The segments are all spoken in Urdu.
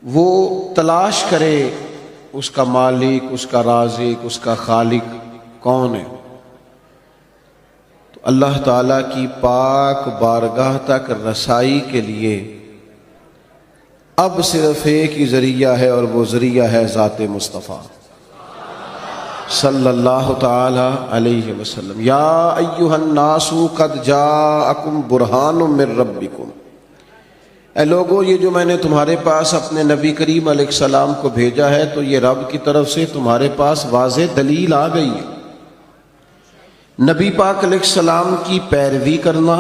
وہ تلاش کرے اس کا مالک، اس کا رازق، اس کا خالق کون ہے، تو اللہ تعالیٰ کی پاک بارگاہ تک رسائی کے لیے اب صرف ایک ہی ذریعہ ہے، اور وہ ذریعہ ہے ذات مصطفیٰ صلی اللہ تعالی علیہ وسلم۔ یا ایھا الناس قد جاءکم برہان من ربکم، اے لوگو یہ جو میں نے تمہارے پاس اپنے نبی کریم علیہ السلام کو بھیجا ہے تو یہ رب کی طرف سے تمہارے پاس واضح دلیل آ گئی ہے۔ نبی پاک علیہ السلام کی پیروی کرنا،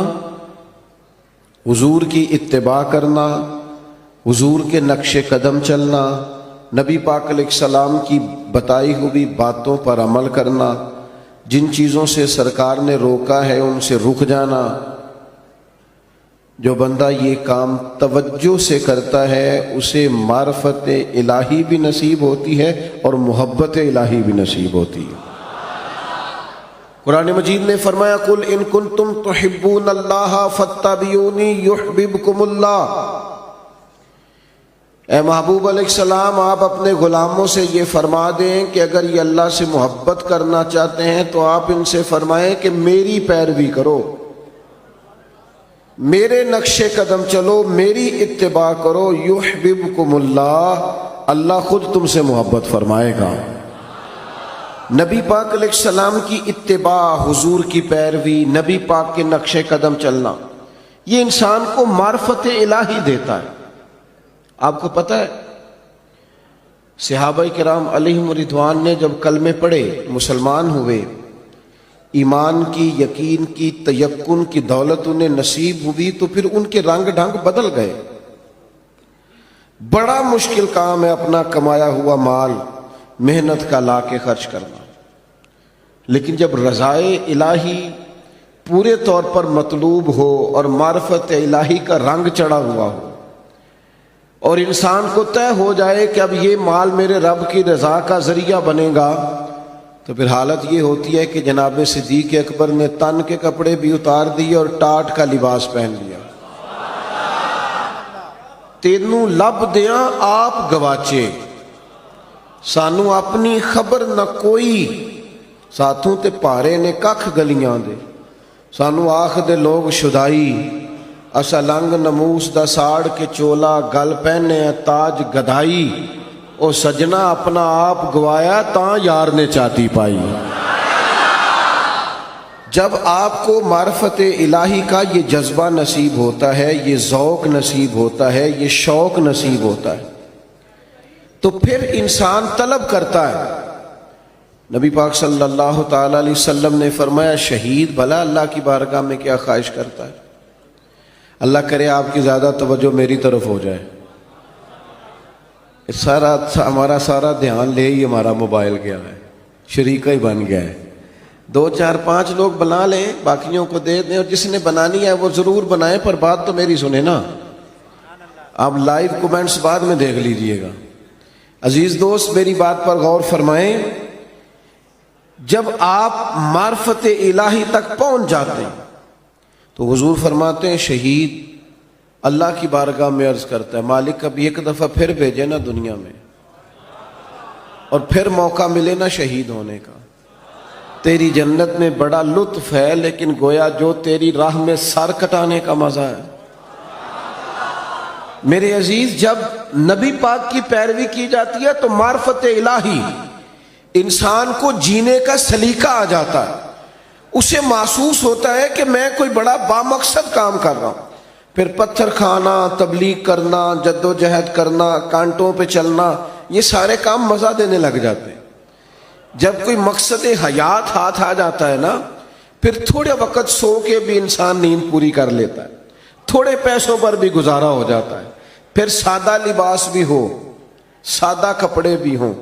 حضور کی اتباع کرنا، حضور کے نقش قدم چلنا، نبی پاک علیہ السلام کی بتائی ہوئی باتوں پر عمل کرنا، جن چیزوں سے سرکار نے روکا ہے ان سے رک جانا۔ جو بندہ یہ کام توجہ سے کرتا ہے اسے معرفت الہی بھی نصیب ہوتی ہے اور محبت الہی بھی نصیب ہوتی ہے۔ قرآن مجید نے فرمایا قل ان کنتم تحبون اللہ فاتبعونی یحببکم اللہ، اے محبوب علیہ السلام آپ اپنے غلاموں سے یہ فرما دیں کہ اگر یہ اللہ سے محبت کرنا چاہتے ہیں تو آپ ان سے فرمائیں کہ میری پیروی کرو، میرے نقش قدم چلو، میری اتباع کرو، یحببکم اللہ، اللہ خود تم سے محبت فرمائے گا۔ نبی پاک علیہ السلام کی اتباع، حضور کی پیروی، نبی پاک کے نقش قدم چلنا، یہ انسان کو معرفت الہی دیتا ہے۔ آپ کو پتہ ہے صحابہ کرام علیہم رضوان نے جب کلمے پڑھے، مسلمان ہوئے، ایمان کی، یقین کی، تیقن کی دولت انہیں نصیب ہوئی تو پھر ان کے رنگ ڈھنگ بدل گئے۔ بڑا مشکل کام ہے اپنا کمایا ہوا مال محنت کا لا کے خرچ کرنا، لیکن جب رضائے الہی پورے طور پر مطلوب ہو اور معرفت الہی کا رنگ چڑھا ہوا ہو اور انسان کو طے ہو جائے کہ اب یہ مال میرے رب کی رضا کا ذریعہ بنے گا، تو پھر حالت یہ ہوتی ہے کہ جناب صدیق اکبر نے تن کے کپڑے بھی اتار دیے اور ٹاٹ کا لباس پہن لیا۔ تینوں لب دیاں آپ گواچے، سانو اپنی خبر نہ کوئی، ساتھوں تے پارے نے ککھ گلیاں دے، سانو آکھ دے لوگ شدائی، اسا لنگ نموس دا ساڑ کے چولا، گل پہنے تاج گدائی، او سجنا اپنا آپ گوایا تاں یار نے چاتی پائی۔ جب آپ کو معرفت الہی کا یہ جذبہ نصیب ہوتا ہے، یہ ذوق نصیب ہوتا ہے، یہ شوق نصیب ہوتا ہے، تو پھر انسان طلب کرتا ہے۔ نبی پاک صلی اللہ تعالی علیہ وسلم نے فرمایا شہید بھلا اللہ کی بارگاہ میں کیا خواہش کرتا ہے؟ اللہ کرے آپ کی زیادہ توجہ میری طرف ہو جائے، ہمارا سارا دھیان لے ہی ہمارا موبائل گیا ہے، شریکہ ہی بن گیا ہے۔ 2 4 5 لوگ بنا لیں، باقیوں کو دے دیں، اور جس نے بنانی ہے وہ ضرور بنائیں، پر بات تو میری سنیں نا۔ آپ لائیو کومنٹس بعد میں دیکھ لیجئے گا۔ عزیز دوست میری بات پر غور فرمائیں، جب آپ معرفت الہی تک پہنچ جاتے ہیں تو حضور فرماتے ہیں شہید اللہ کی بارگاہ میں عرض کرتا ہے مالک کبھی ایک دفعہ پھر بھیجے نا دنیا میں، اور پھر موقع ملے نا شہید ہونے کا۔ تیری جنت میں بڑا لطف ہے، لیکن گویا جو تیری راہ میں سر کٹانے کا مزہ ہے۔ میرے عزیز جب نبی پاک کی پیروی کی جاتی ہے تو معرفت الہی انسان کو جینے کا سلیقہ آ جاتا ہے، اسے محسوس ہوتا ہے کہ میں کوئی بڑا بامقصد کام کر رہا ہوں۔ پھر پتھر کھانا، تبلیغ کرنا، جد و جہد کرنا، کانٹوں پہ چلنا، یہ سارے کام مزہ دینے لگ جاتے ہیں۔ جب کوئی مقصد حیات ہاتھ آ جاتا ہے نا، پھر تھوڑے وقت سو کے بھی انسان نیند پوری کر لیتا ہے، تھوڑے پیسوں پر بھی گزارا ہو جاتا ہے، پھر سادہ لباس بھی ہو، سادہ کپڑے بھی ہوں،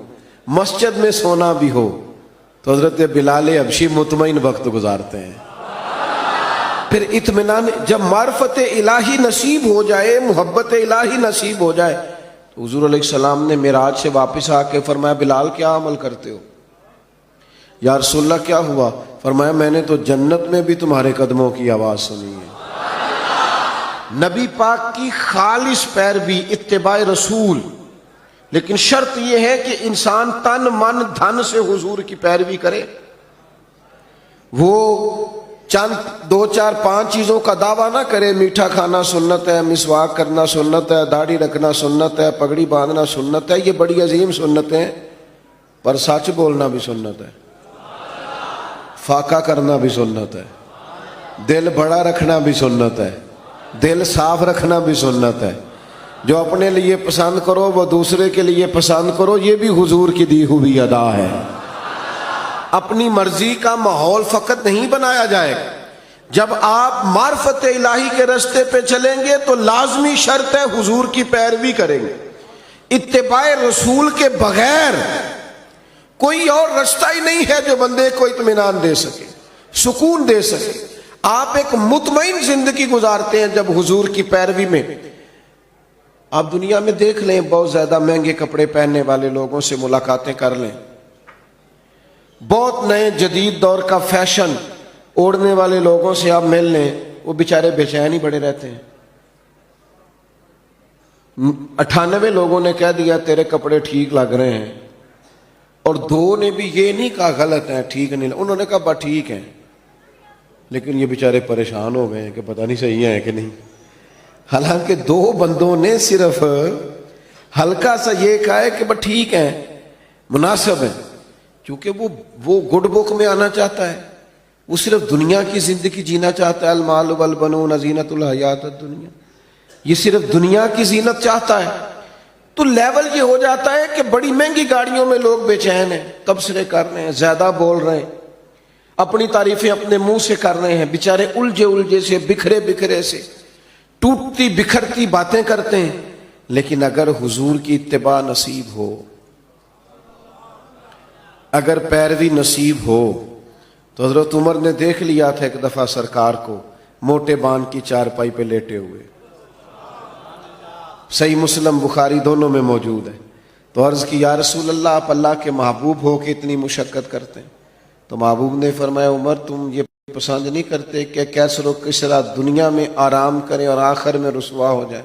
مسجد میں سونا بھی ہو، تو حضرت بلال حبشی مطمئن وقت گزارتے ہیں۔ پھر اطمینان، جب معرفت الہی نصیب ہو جائے، محبت الہی نصیب ہو جائے، تو حضور علیہ السلام نے معراج سے واپس آ کے فرمایا بلال کیا عمل کرتے ہو؟ یا رسول اللہ کیا ہوا؟ فرمایا میں نے تو جنت میں بھی تمہارے قدموں کی آواز سنی ہے۔ نبی پاک کی خالص پیروی، اتباع رسول، لیکن شرط یہ ہے کہ انسان تن من دھن سے حضور کی پیروی کرے. وہ چند 2 4 5 چیزوں کا دعویٰ نہ کرے. میٹھا کھانا سنت ہے, مسواک کرنا سنت ہے, داڑھی رکھنا سنت ہے, پگڑی باندھنا سنت ہے. یہ بڑی عظیم سنتیں ہیں, پر سچ بولنا بھی سنت ہے, فاقہ کرنا بھی سنت ہے, دل بڑا رکھنا بھی سنت ہے, دل صاف رکھنا بھی سنت ہے. جو اپنے لیے پسند کرو وہ دوسرے کے لیے پسند کرو, یہ بھی حضور کی دی ہوئی ادا ہے. اپنی مرضی کا ماحول فقط نہیں بنایا جائے. جب آپ معرفت الہی کے راستے پہ چلیں گے تو لازمی شرط ہے حضور کی پیروی کریں گے. اتباع رسول کے بغیر کوئی اور رستہ ہی نہیں ہے جو بندے کو اطمینان دے سکے, سکون دے سکے. آپ ایک مطمئن زندگی گزارتے ہیں جب حضور کی پیروی میں. آپ دنیا میں دیکھ لیں, بہت زیادہ مہنگے کپڑے پہننے والے لوگوں سے ملاقاتیں کر لیں, بہت نئے جدید دور کا فیشن اوڑھنے والے لوگوں سے آپ مل لیں, وہ بیچارے بے چین ہی بڑے رہتے ہیں. 98 لوگوں نے کہہ دیا تیرے کپڑے ٹھیک لگ رہے ہیں, اور 2 نے بھی یہ نہیں کہا غلط ہیں, ٹھیک نہیں, انہوں نے کہا بس ٹھیک ہیں. لیکن یہ بیچارے پریشان ہو گئے کہ پتہ نہیں صحیح ہیں کہ نہیں. حالانکہ 2 بندوں نے صرف ہلکا سا یہ کہا ہے کہ بس ٹھیک ہیں, مناسب ہیں, کیونکہ وہ گڈ بک میں آنا چاہتا ہے. وہ صرف دنیا کی زندگی جینا چاہتا ہے. المال والبنون زینت الحیات الدنیا, یہ صرف دنیا کی زینت چاہتا ہے. تو لیول یہ ہو جاتا ہے کہ بڑی مہنگی گاڑیوں میں لوگ بے چین ہیں, تبصرے کر رہے ہیں, زیادہ بول رہے ہیں, اپنی تعریفیں اپنے منہ سے کر رہے ہیں. بیچارے الجھے سے, بکھرے سے, ٹوٹتی بکھرتی باتیں کرتے ہیں. لیکن اگر حضور کی اتباع نصیب ہو, اگر پیروی نصیب ہو, تو حضرت عمر نے دیکھ لیا تھا ایک دفعہ سرکار کو موٹے بان کی چارپائی پہ لیٹے ہوئے. صحیح مسلم بخاری دونوں میں موجود ہے. تو عرض کی یا رسول اللہ, آپ اللہ کے محبوب ہو کے اتنی مشقت کرتے ہیں. تو محبوب نے فرمایا عمر تم یہ پسند نہیں کرتے کہ کیسر و کسرا دنیا میں آرام کریں اور آخر میں رسوا ہو جائے,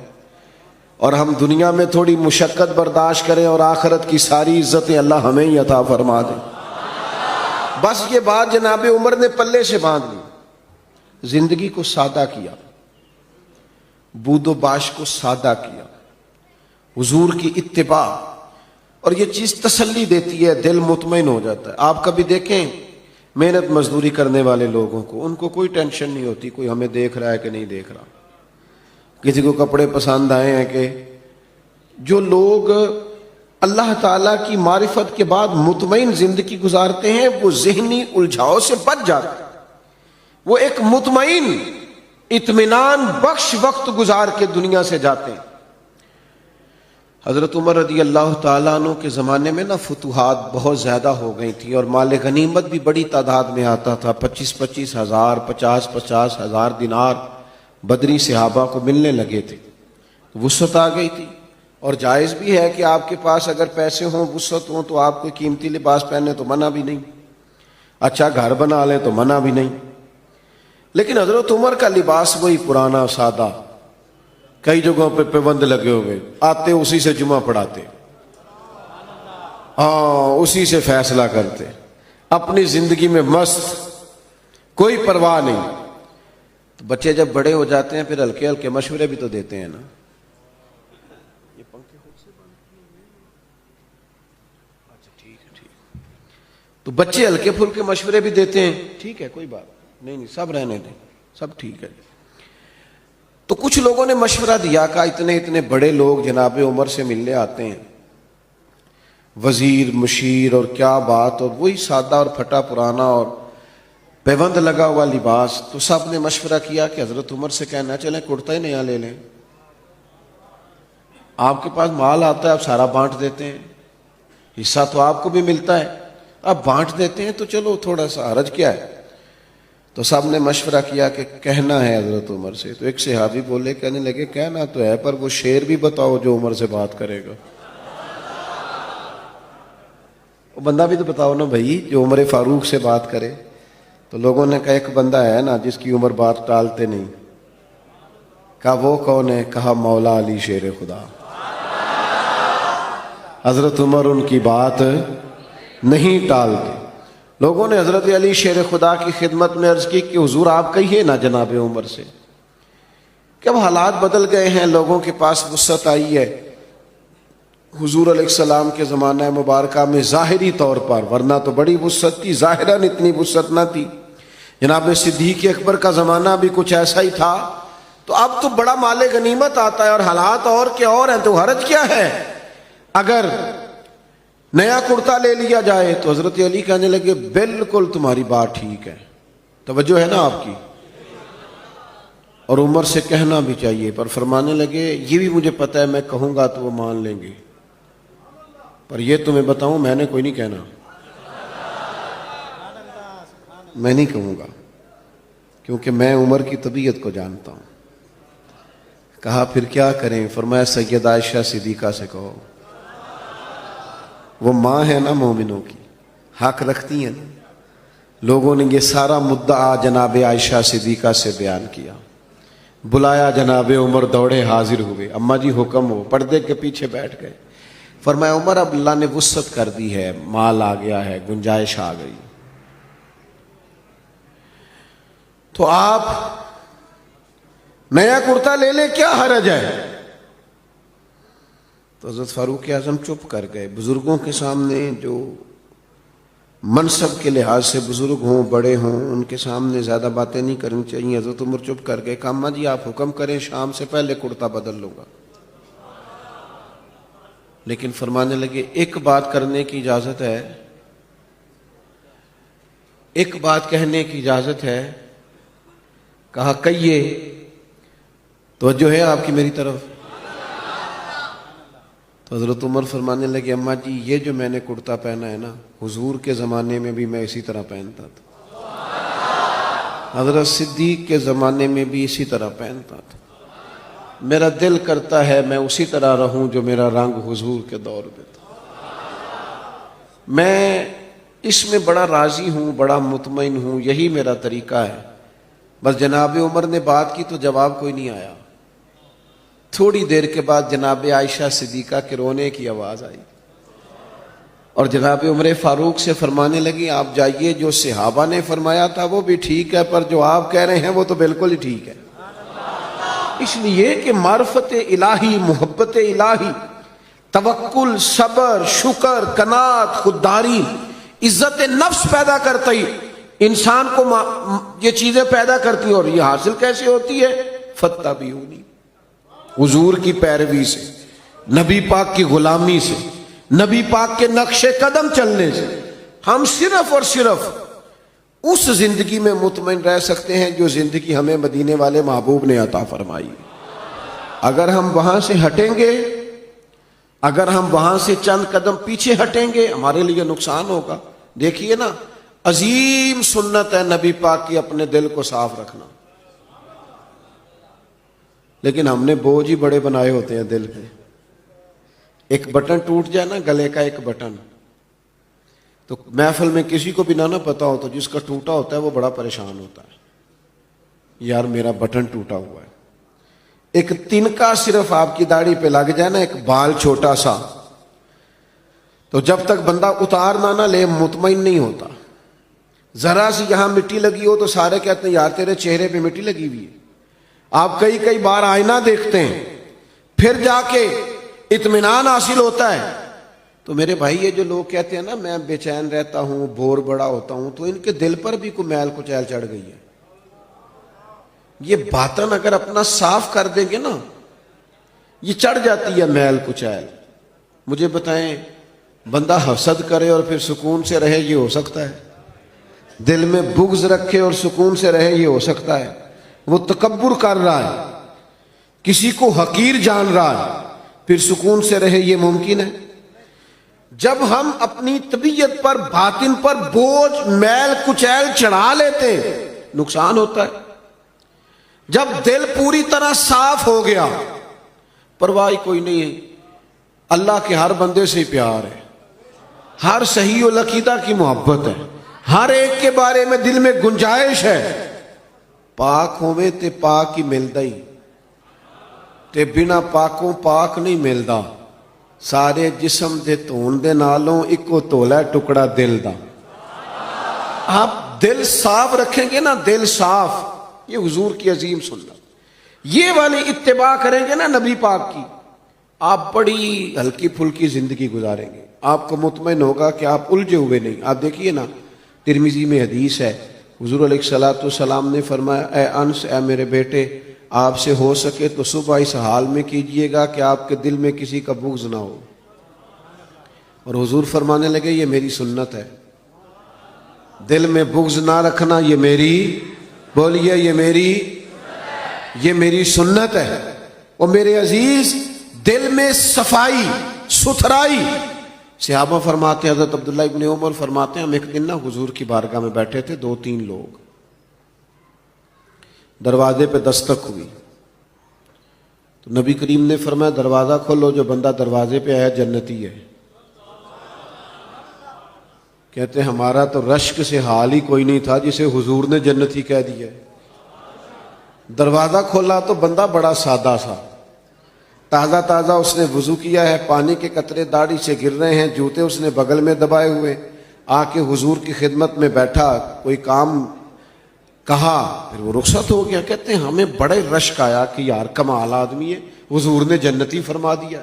اور ہم دنیا میں تھوڑی مشقت برداشت کریں اور آخرت کی ساری عزتیں اللہ ہمیں ہی عطا فرما دیں. بس یہ بات جناب عمر نے پلے سے باندھ لی, زندگی کو سادہ کیا, بود و باش کو سادہ کیا, حضور کی اتباع. اور یہ چیز تسلی دیتی ہے, دل مطمئن ہو جاتا ہے. آپ کبھی دیکھیں محنت مزدوری کرنے والے لوگوں کو, ان کو کوئی ٹینشن نہیں ہوتی کوئی ہمیں دیکھ رہا ہے کہ نہیں دیکھ رہا, کسی کو کپڑے پسند آئے ہیں کہ. جو لوگ اللہ تعالیٰ کی معرفت کے بعد مطمئن زندگی گزارتے ہیں وہ ذہنی الجھاؤ سے بچ جاتے ہیں, وہ ایک مطمئن اطمینان بخش وقت گزار کے دنیا سے جاتے ہیں. حضرت عمر رضی اللہ تعالیٰ عنہ کے زمانے میں فتوحات بہت زیادہ ہو گئی تھی, اور مال غنیمت بھی بڑی تعداد میں آتا تھا. 25 ہزار 50 ہزار دینار بدری صحابہ کو ملنے لگے تھے. وسعت آ گئی تھی, اور جائز بھی ہے کہ آپ کے پاس اگر پیسے ہوں, وسعت ہوں, تو آپ کوئی قیمتی لباس پہنے تو منع بھی نہیں, اچھا گھر بنا لیں تو منع بھی نہیں. لیکن حضرت عمر کا لباس وہی پرانا سادہ, کئی جگہوں پہ پابند لگے ہوئے, آتے اسی سے جمعہ پڑھاتے, اسی سے فیصلہ کرتے, اپنی زندگی میں مست, کوئی پرواہ نہیں. تو بچے جب بڑے ہو جاتے ہیں پھر ہلکے ہلکے مشورے بھی تو دیتے ہیں نا. یہ پنکھے خود سے بند کیے ہوئے ہیں؟ اچھا ٹھیک ہے. تو بچے ہلکے پھلکے مشورے بھی دیتے ہیں, ٹھیک ہے کوئی بات نہیں, سب رہنے دیں, سب ٹھیک ہے. تو کچھ لوگوں نے مشورہ دیا کہ اتنے بڑے لوگ جناب عمر سے ملنے آتے ہیں, وزیر مشیر اور کیا بات, اور وہی سادہ اور پھٹا پرانا اور پیوند لگا ہوا لباس. تو سب نے مشورہ کیا کہ حضرت عمر سے کہنا چلیں کرتا ہی نیا لے لیں, آپ کے پاس مال آتا ہے آپ سارا بانٹ دیتے ہیں, حصہ تو آپ کو بھی ملتا ہے, آپ بانٹ دیتے ہیں, تو چلو تھوڑا سا حرج کیا ہے. تو سب نے مشورہ کیا کہ کہنا ہے حضرت عمر سے. تو ایک صحابی بولے, کہنے لگے کہنا تو ہے پر وہ شعر بھی بتاؤ جو عمر سے بات کرے گا. وہ بندہ بھی تو بتاؤ نا بھائی جو عمر فاروق سے بات کرے. تو لوگوں نے کہا ایک بندہ ہے نا جس کی عمر بات ٹالتے نہیں. کہا وہ کون ہے؟ کہا مولا علی شیر خدا. حضرت عمر ان کی بات نہیں ٹالتے۔ لوگوں نے حضرت علی شیر خدا کی خدمت میں عرض کی کہ حضور آپ کہیے نا جناب عمر سے کہ اب حالات بدل گئے ہیں، لوگوں کے پاس وسعت آئی ہے۔ حضور علیہ السلام کے زمانہ مبارکہ میں ظاہری طور پر، ورنہ تو بڑی وسعت تھی، ظاہراً اتنی وسعت نہ تھی۔ جناب صدیق اکبر کا زمانہ بھی کچھ ایسا ہی تھا، تو اب تو بڑا مال غنیمت آتا ہے اور حالات اور کے اور ہیں، تو حرج کیا ہے اگر نیا کرتا لے لیا جائے؟ تو حضرت علی کہنے لگے بالکل تمہاری بات ٹھیک ہے، توجہ ہے نا آپ کی، اور عمر سے کہنا بھی چاہیے، پر فرمانے لگے یہ بھی مجھے پتہ ہے میں کہوں گا تو وہ مان لیں گے، پر یہ تمہیں بتاؤں میں نے کوئی نہیں کہنا، میں نہیں کہوں گا، کیونکہ میں عمر کی طبیعت کو جانتا ہوں۔ کہا پھر کیا کریں؟ فرمایا سیدہ عائشہ صدیقہ سے کہو، وہ ماں ہے نا مومنوں کی، حق رکھتی ہیں نا۔ لوگوں نے یہ سارا مدعا جناب عائشہ صدیقہ سے بیان کیا، بلایا، جناب عمر دوڑے حاضر ہوئے، اماں جی حکم ہو، پردے کے پیچھے بیٹھ گئے۔ فرمایا عمر اب اللہ نے وسعت کر دی ہے، مال آ گیا ہے، گنجائش آ گئی، تو آپ نیا کرتا لے لیں، کیا حرج ہے؟ تو حضرت فاروق اعظم چپ کر گئے۔ بزرگوں کے سامنے جو منصب کے لحاظ سے بزرگ ہوں، بڑے ہوں، ان کے سامنے زیادہ باتیں نہیں کرنی چاہیے۔ حضرت عمر چپ کر گئے، کہا اماں جی آپ حکم کریں، شام سے پہلے کرتا بدل لوں گا، لیکن فرمانے لگے ایک بات کرنے کی اجازت ہے، ایک بات کہنے کی اجازت ہے۔ کہا کہیے، توجہ ہے آپ کی میری طرف؟ تو حضرت عمر فرمانے لگے اماں جی یہ جو میں نے کرتا پہنا ہے نا، حضور کے زمانے میں بھی میں اسی طرح پہنتا تھا، حضرت صدیق کے زمانے میں بھی اسی طرح پہنتا تھا، میرا دل کرتا ہے میں اسی طرح رہوں جو میرا رنگ حضور کے دور میں تھا۔ میں اس میں بڑا راضی ہوں، بڑا مطمئن ہوں، یہی میرا طریقہ ہے۔ بس جناب عمر نے بات کی تو جواب کوئی نہیں آیا۔ تھوڑی دیر کے بعد جناب عائشہ صدیقہ کے رونے کی آواز آئی، اور جناب عمر فاروق سے فرمانے لگی آپ جائیے، جو صحابہ نے فرمایا تھا وہ بھی ٹھیک ہے، پر جو آپ کہہ رہے ہیں وہ تو بالکل ہی ٹھیک ہے۔ اس لیے کہ معرفت الہی، محبت الہی، توکل، صبر، شکر، قناعت، خودداری، عزت نفس پیدا کرتی انسان کو، یہ چیزیں پیدا کرتی ہیں، اور یہ حاصل کیسے ہوتی ہے؟ فاتبعونی، حضور کی پیروی سے، نبی پاک کی غلامی سے، نبی پاک کے نقش قدم چلنے سے ہم صرف اور صرف اس زندگی میں مطمئن رہ سکتے ہیں جو زندگی ہمیں مدینے والے محبوب نے عطا فرمائی۔ اگر ہم وہاں سے ہٹیں گے، اگر ہم وہاں سے چند قدم پیچھے ہٹیں گے، ہمارے لیے نقصان ہوگا۔ دیکھیے نا، عظیم سنت ہے نبی پاک کی اپنے دل کو صاف رکھنا، لیکن ہم نے بوجھ ہی بڑے بنائے ہوتے ہیں دل پہ۔ ایک بٹن ٹوٹ جائے نا، گلے کا ایک بٹن، تو محفل میں کسی کو بھی نہ پتا ہو تو جس کا ٹوٹا ہوتا ہے وہ بڑا پریشان ہوتا ہے، یار میرا بٹن ٹوٹا ہوا ہے۔ ایک تنکا صرف آپ کی داڑھی پہ لگ جائے نا، ایک بال چھوٹا سا، تو جب تک بندہ اتار نہ لے مطمئن نہیں ہوتا۔ ذرا سی یہاں مٹی لگی ہو تو سارے کہتے ہیں یار تیرے چہرے پہ مٹی لگی ہوئی ہے۔ آپ کئی بار آئینہ دیکھتے ہیں، پھر جا کے اطمینان حاصل ہوتا ہے۔ تو میرے بھائی یہ جو لوگ کہتے ہیں نا میں بے چین رہتا ہوں، بور بڑا ہوتا ہوں، تو ان کے دل پر بھی کوئی میل کچیل چڑھ گئی ہے۔ یہ باطن اگر اپنا صاف کر دیں گے نا، یہ چڑھ جاتی ہے میل کچیل۔ مجھے بتائیں، بندہ حسد کرے اور پھر سکون سے رہے، یہ ہو سکتا ہے؟ دل میں بغض رکھے اور سکون سے رہے، یہ ہو سکتا ہے؟ وہ تکبر کر رہا ہے، کسی کو حقیر جان رہا ہے، پھر سکون سے رہے، یہ ممکن ہے؟ جب ہم اپنی طبیعت پر، باطن پر بوجھ، میل کچیل چڑھا لیتے ہیں، نقصان ہوتا ہے۔ جب دل پوری طرح صاف ہو گیا، پرواہ کوئی نہیں ہے، اللہ کے ہر بندے سے پیار ہے، ہر صحیح العقیدہ کی محبت ہے، ہر ایک کے بارے میں دل میں گنجائش ہے۔ پاک ہوئے تے پاک ہی ملدا ہی، تے بنا پاکوں پاک نہیں ملدا۔ سارے جسم دے دھون دے نالوں ایکو تولا ہے ٹکڑا دل دا. آپ دل صاف رکھیں گے نا، دل صاف، یہ حضور کی عظیم سنت، یہ والی اتباع کریں گے نا نبی پاک کی، آپ بڑی ہلکی پھلکی زندگی گزاریں گے. آپ کو مطمئن ہوگا کہ آپ الجھے ہوئے نہیں. آپ دیکھیے نا، ترمذی میں حدیث ہے، حضور علیہ الصلوۃ والسلام نے فرمایا، اے انس، اے میرے بیٹے، آپ سے ہو سکے تو صبح اس حال میں کیجئے گا کہ آپ کے دل میں کسی کا بغض نہ ہو. اور حضور فرمانے لگے، یہ میری سنت ہے، دل میں بغض نہ رکھنا، یہ میری، بولیے، یہ میری سنت ہے. اور میرے عزیز، دل میں صفائی ستھرائی. صحابہ فرماتے ہیں، حضرت عبداللہ ابن عمر فرماتے ہیں، ہم ایک دن نا حضور کی بارگاہ میں بیٹھے تھے، 2-3 لوگ، دروازے پہ دستک ہوئی تو نبی کریم نے فرمایا، دروازہ کھولو، جو بندہ دروازے پہ آیا جنتی ہے. کہتے ہیں ہمارا تو رشک سے حال ہی کوئی نہیں تھا جسے حضور نے جنتی کہہ دیا. دروازہ کھولا تو بندہ بڑا سادہ سا، تازہ تازہ اس نے وضو کیا ہے، پانی کے قطرے داڑھی سے گر رہے ہیں، جوتے اس نے بغل میں دبائے ہوئے، آ کے حضور کی خدمت میں بیٹھا، کوئی کام کہا، پھر وہ رخصت ہو گیا. کہتے ہیں ہمیں بڑے رشک آیا کہ یار کمال آدمی ہے، حضور نے جنتی فرما دیا،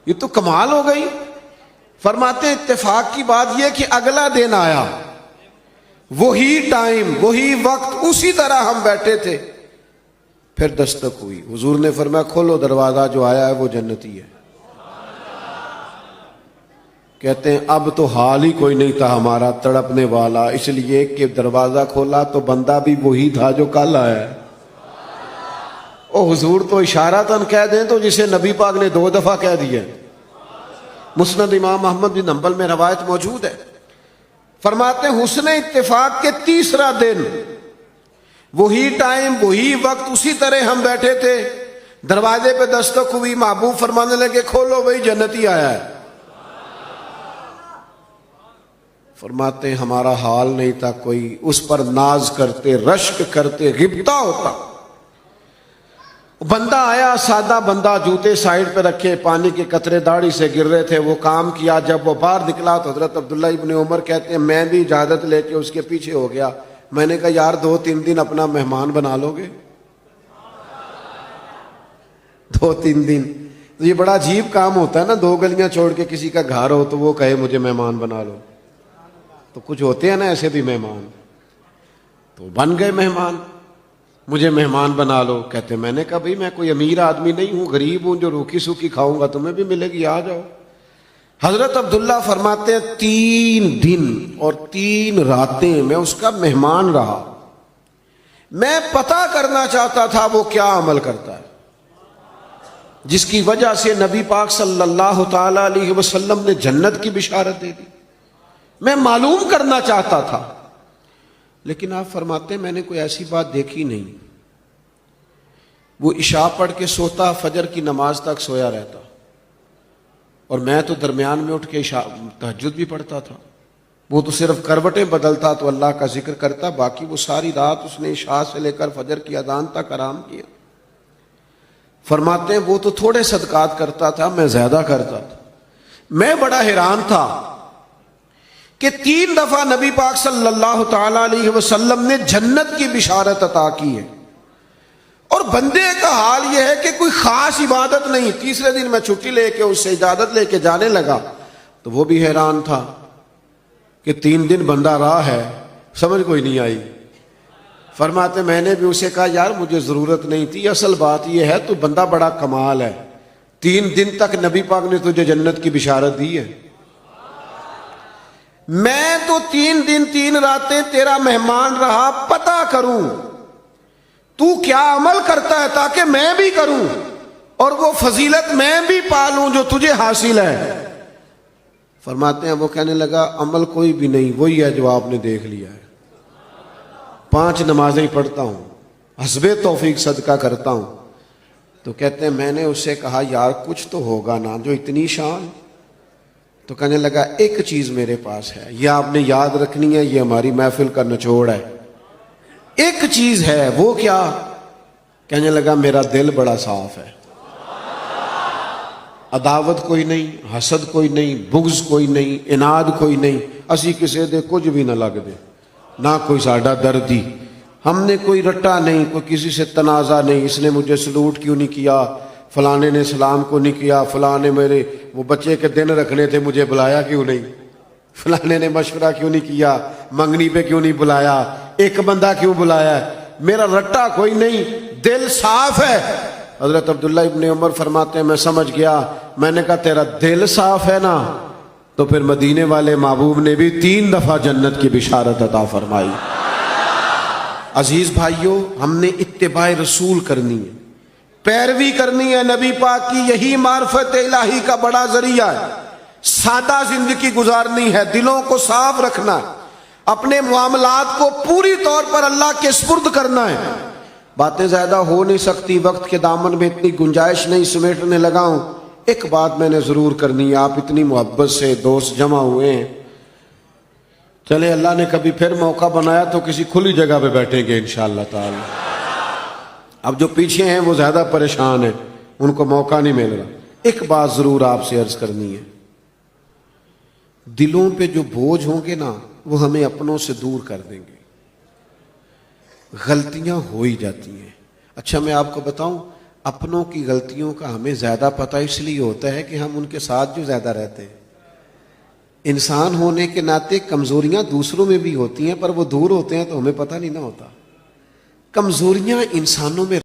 یہ تو کمال ہو گئی. فرماتے اتفاق کی بات یہ کہ اگلا دن آیا، وہی ٹائم، وہی وقت، اسی طرح ہم بیٹھے تھے، پھر دستک ہوئی. حضور نے فرمایا، کھولو دروازہ، جو آیا ہے وہ جنتی ہے. کہتے ہیں اب تو حال ہی کوئی نہیں تھا ہمارا تڑپنے والا، اس لیے کہ دروازہ کھولا تو بندہ بھی وہی تھا جو کل آیا ہے. او حضور تو اشارتاً کہہ دیں تو جسے نبی پاک نے 2 دفعہ کہہ دیا. مسند امام احمد بن حنبل میں روایت موجود ہے. فرماتے ہیں حسن اتفاق کے 3را دن، وہی ٹائم، وہی وقت، اسی طرح ہم بیٹھے تھے، دروازے پہ دستک ہوئی، محبوب فرمانے لگے، کھولو بھائی جنتی آیا ہے. فرماتے ہیں ہمارا حال نہیں تھا کوئی، اس پر ناز کرتے، رشک کرتے، غبطہ ہوتا. بندہ آیا، سادہ بندہ، جوتے سائیڈ پہ رکھے، پانی کے قطرے داڑھی سے گر رہے تھے، وہ کام کیا. جب وہ باہر نکلا تو حضرت عبداللہ ابن عمر کہتے ہیں میں بھی اجازت لے کے اس کے پیچھے ہو گیا. میں نے کہا یار 2-3 دن اپنا مہمان بنا لو گے؟ 2-3 دن تو یہ بڑا عجیب کام ہوتا ہے نا، 2 گلیاں چھوڑ کے کسی کا گھر ہو تو وہ کہے مجھے مہمان بنا لو. تو کچھ ہوتے ہیں نا ایسے بھی مہمان، تو بن گئے مہمان، مجھے مہمان بنا لو. کہتے میں نے کہا بھائی میں کوئی امیر آدمی نہیں ہوں، غریب ہوں، جو روکی سوکی کھاؤں گا تمہیں بھی ملے گی، آ جاؤ. حضرت عبداللہ فرماتے ہیں 3 دن اور 3 راتیں میں اس کا مہمان رہا. میں پتہ کرنا چاہتا تھا وہ کیا عمل کرتا ہے، جس کی وجہ سے نبی پاک صلی اللہ تعالی علیہ وسلم نے جنت کی بشارت دے دی. میں معلوم کرنا چاہتا تھا، لیکن آپ فرماتے ہیں میں نے کوئی ایسی بات دیکھی نہیں. وہ عشاء پڑھ کے سوتا، فجر کی نماز تک سویا رہتا، اور میں تو درمیان میں اٹھ کے تہجد بھی پڑھتا تھا. وہ تو صرف کروٹیں بدلتا تو اللہ کا ذکر کرتا، باقی وہ ساری رات اس نے عشاء سے لے کر فجر کی اذان تک آرام کیا. فرماتے ہیں وہ تو تھوڑے صدقات کرتا تھا، میں زیادہ کرتا تھا. میں بڑا حیران تھا کہ 3 دفعہ نبی پاک صلی اللہ تعالی علیہ وسلم نے جنت کی بشارت عطا کی ہے، اور بندے کا حال یہ ہے کہ کوئی خاص عبادت نہیں. 3رے دن میں چھٹی لے کے اس سے اجازت لے کے جانے لگا تو وہ بھی حیران تھا کہ 3 دن بندہ راہ ہے، سمجھ کوئی نہیں آئی. فرماتے میں نے بھی اسے کہا یار مجھے ضرورت نہیں تھی، اصل بات یہ ہے تو بندہ بڑا کمال ہے، 3 دن تک نبی پاک نے تجھے جنت کی بشارت دی ہے. میں تو 3 دن 3 راتیں تیرا مہمان رہا، پتہ کروں تو کیا عمل کرتا ہے تاکہ میں بھی کروں اور وہ فضیلت میں بھی پالوں جو تجھے حاصل ہے. فرماتے ہیں وہ کہنے لگا عمل کوئی بھی نہیں، وہی ہے جو آپ نے دیکھ لیا ہے. 5 نمازیں پڑھتا ہوں، حسب توفیق صدقہ کرتا ہوں. تو کہتے ہیں میں نے اس سے کہا یار کچھ تو ہوگا نا جو اتنی شان. تو کہنے لگا ایک چیز میرے پاس ہے، یہ آپ نے یاد رکھنی ہے، یہ ہماری محفل کا نچوڑ ہے. ایک چیز ہے، وہ کیا؟ کہنے لگا میرا دل بڑا صاف ہے. عداوت کوئی نہیں, حسد کوئی نہیں, بغض کوئی نہیں, اناد کوئی نہیں. اسی کسی دے کچھ بھی نہ لگ دے, نہ کوئی ساڈا دردی. ہم نے کوئی رٹا نہیں, کوئی کسی سے تنازع نہیں. اس نے مجھے سلوٹ کیوں نہیں کیا, فلانے نے سلام کو نہیں کیا, فلانے میرے وہ بچے کے دن رکھنے تھے مجھے بلایا کیوں نہیں, فلانے نے مشورہ کیوں نہیں کیا, منگنی پہ کیوں نہیں بلایا, ایک بندہ کیوں بلایا ہے. میرا رٹا کوئی نہیں, دل صاف ہے. حضرت عبداللہ ابن عمر فرماتے ہیں میں سمجھ گیا, میں نے کہا تیرا دل صاف ہے نا, تو پھر مدینے والے محبوب نے بھی 3 دفعہ جنت کی بشارت عطا فرمائی. عزیز بھائیوں, ہم نے اتباع رسول کرنی ہے, پیروی کرنی ہے نبی پاک کی. یہی معرفت الہی کا بڑا ذریعہ ہے. سادہ زندگی گزارنی ہے, دلوں کو صاف رکھنا ہے, اپنے معاملات کو پوری طور پر اللہ کے سپرد کرنا ہے. باتیں زیادہ ہو نہیں سکتی, وقت کے دامن میں اتنی گنجائش نہیں سمیٹنے لگا ہوں. ایک بات میں نے ضرور کرنی ہے, آپ اتنی محبت سے دوست جمع ہوئے ہیں, چلے اللہ نے کبھی پھر موقع بنایا تو کسی کھلی جگہ پہ بیٹھیں گے انشاءاللہ تعالی. اب جو پیچھے ہیں وہ زیادہ پریشان ہیں, ان کو موقع نہیں مل رہا. ایک بات ضرور آپ سے عرض کرنی ہے, دلوں پہ جو بوجھ ہوں گے نا وہ ہمیں اپنوں سے دور کر دیں گے. غلطیاں ہو ہی جاتی ہیں. اچھا میں آپ کو بتاؤں, اپنوں کی غلطیوں کا ہمیں زیادہ پتہ اس لیے ہوتا ہے کہ ہم ان کے ساتھ جو زیادہ رہتے ہیں. انسان ہونے کے ناطے کمزوریاں دوسروں میں بھی ہوتی ہیں, پر وہ دور ہوتے ہیں تو ہمیں پتہ نہیں نہ ہوتا. کمزوریاں انسانوں میں